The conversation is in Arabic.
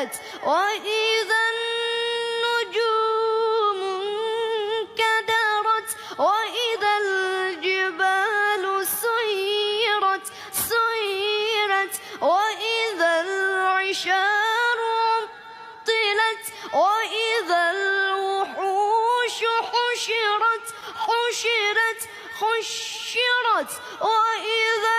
زلزلت وإذا النجوم انكدرت وإذا الجبال سيرت وإذا العشار عطلت وإذا الوحوش حشرت وإذا